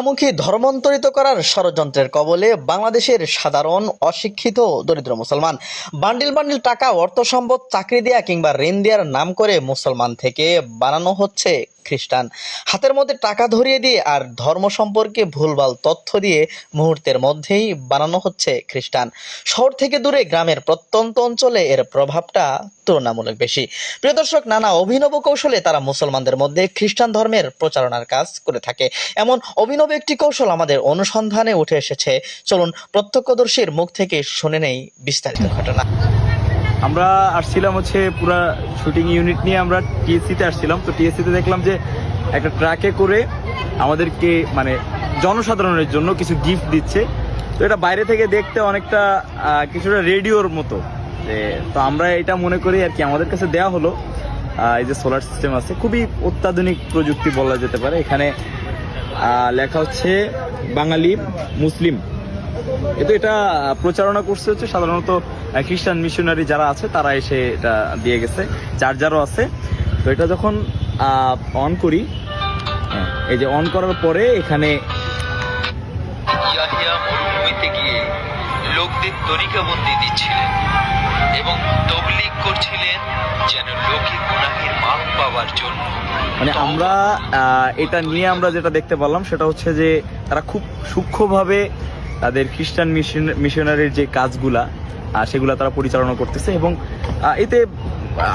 মুখী ধর্মান্তরিত করার ষড়যন্ত্রের কবলে বাংলাদেশের সাধারণ অশিক্ষিত দরিদ্র মুসলমান। বান্ডিল বান্ডিল টাকা, অর্থ সম্পদ, চাকরি দেয়া কিংবা ঋণ দেওয়ার নাম করে মুসলমান থেকে বানানো হচ্ছে খ্রিস্টান। হাতের মধ্যে টাকা ধরিয়ে দিয়ে আর ধর্ম সম্পর্কে ভুলভাল তথ্য দিয়ে মুহূর্তের মধ্যেই বানানো হচ্ছে খ্রিস্টান। শহর থেকে দূরে গ্রামের প্রত্যন্ত অঞ্চলে এর প্রভাবটা তুলনামূলক বেশি। প্রিয় দর্শক, নানা অভিনব কৌশলে তারা মুসলমানদের মধ্যে খ্রিস্টান ধর্মের প্রচারণার কাজ করে থাকে। এমন অভিনব একটি কৌশল আমাদের অনুসন্ধানে উঠে এসেছে। চলুন প্রত্যক্ষদর্শীর মুখ থেকে শুনে নেই বিস্তারিত ঘটনা। আমরা আসছিলাম হচ্ছে পুরা শুটিং ইউনিট নিয়ে আমরা টিএসসিতে আসছিলাম। তো টিএসসিতে দেখলাম যে একটা ট্রাকে করে আমাদেরকে মানে জনসাধারণের জন্য কিছু গিফট দিচ্ছে। তো এটা বাইরে থেকে দেখতে অনেকটা কিছুটা রেডিওর মতো। তো আমরা এটা মনে করি আর কি আমাদের কাছে দেয়া হলো। এই যে সোলার সিস্টেম আছে, খুবই অত্যাধুনিক প্রযুক্তি বলা যেতে পারে। এখানে লেখা হচ্ছে বাঙালি মুসলিম। কিন্তু এটা প্রচারণা করছে হচ্ছে সাধারণত খ্রিস্টান মিশনারি যারা আছে তারা এসে এটা দিয়ে গেছে, চার্জারও আছে। তো এটা যখন অন করি, এই যে অন করার পরে এখানে ইয়াহিয়া মরুভূমিতে গিয়ে লোকদের তরিকাবন্দি দিচ্ছিলেন এবং তবলিগ করছিলেন যেন লোকে গুনাহের মাফ পাওয়ার জন্য। মানে আমরা এটা নিয়ে আমরা যেটা দেখতে পারলাম সেটা হচ্ছে যে তারা খুব সূক্ষ্মভাবে তাদের খ্রিস্টান মিশনারির যে কাজগুলা সেগুলা তারা পরিচালনা করতেছে। এবং এতে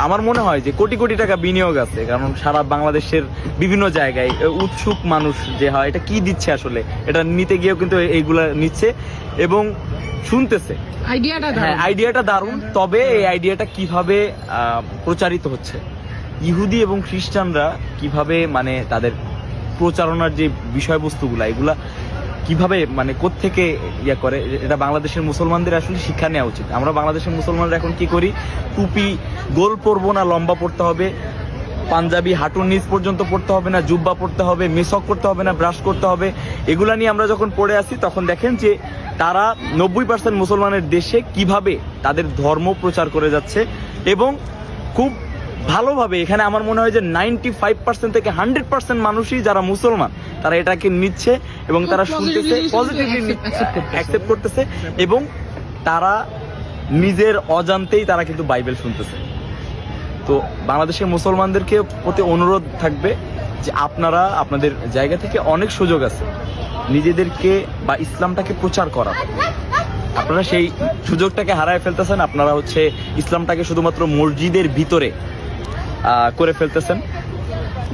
আমার মনে হয় যে কোটি কোটি টাকা বিনিয়োগ আছে, কারণ সারা বাংলাদেশের বিভিন্ন জায়গায় উৎসুক মানুষ যে হয় এটা কি দিচ্ছে আসলে, এটা নিতে গিয়েও কিন্তু এইগুলা নিচ্ছে এবং শুনতেছে। আইডিয়াটা দারুণ। তবে এই আইডিয়াটা কিভাবে প্রচারিত হচ্ছে, ইহুদি এবং খ্রিস্টানরা কিভাবে মানে তাদের প্রচারণার যে বিষয়বস্তুগুলা এগুলা কিভাবে মানে কোত্থেকে ইয়া করে, এটা বাংলাদেশের মুসলমানদের আসলে শিক্ষা নেওয়া উচিত। আমরা বাংলাদেশের মুসলমানরা এখন কি করি, টুপি গোল পরবো না, লম্বা পড়তে হবে, পাঞ্জাবি হাঁটুর নিচ পর্যন্ত পড়তে হবে না, জুব্বা পড়তে হবে, মেসক করতে হবে না, ব্রাশ করতে হবে। এগুলা নিয়ে আমরা যখন পড়ে আসি তখন দেখেন যে তারা 90% মুসলমানের দেশে কিভাবে তাদের ধর্ম প্রচার করে যাচ্ছে এবং খুব ভালোভাবে। এখানে আমার মনে হয় যে 95% থেকে 100% মানুষই যারা মুসলমান তারা এটাকে নিচ্ছে এবং তারা শুনতেছে, পজিটিভলি অ্যাকসেপ্ট করতেছে এবং তারা নিজের অজান্তেই তারা কিন্তু বাইবেল শুনতেছে। তো বাংলাদেশের মুসলমানদেরকে প্রতি অনুরোধ থাকবে যে আপনারা আপনাদের জায়গা থেকে অনেক সুযোগ আছে নিজেদেরকে বা ইসলামটাকে প্রচার করার। আপনারা সেই সুযোগটাকে হারায় ফেলতেছেন। আপনারা হচ্ছে ইসলামটাকে শুধুমাত্র মসজিদের ভিতরে করে ফেলতেছেন।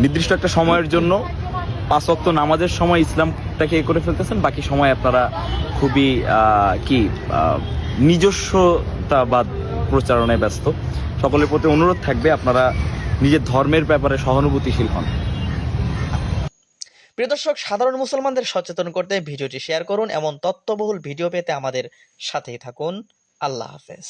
নির্দিষ্ট একটা সময়ের জন্য 5 ওয়াক্ত নামাজের সময় ইসলামটাকে করে ফেলতেছেন, বাকি সময় আপনারা খুবই নিজস্বতা বা প্রচারণায় ব্যস্ত। সকলের প্রতি অনুরোধ থাকবে আপনারা নিজের ধর্মের ব্যাপারে সহানুভূতিশীল হন। প্রিয় দর্শক, সাধারণ মুসলমানদের সচেতন করতে ভিডিওটি শেয়ার করুন। এমন তথ্যবহুল ভিডিও পেতে আমাদের সাথেই থাকুন। আল্লাহ হাফেজ।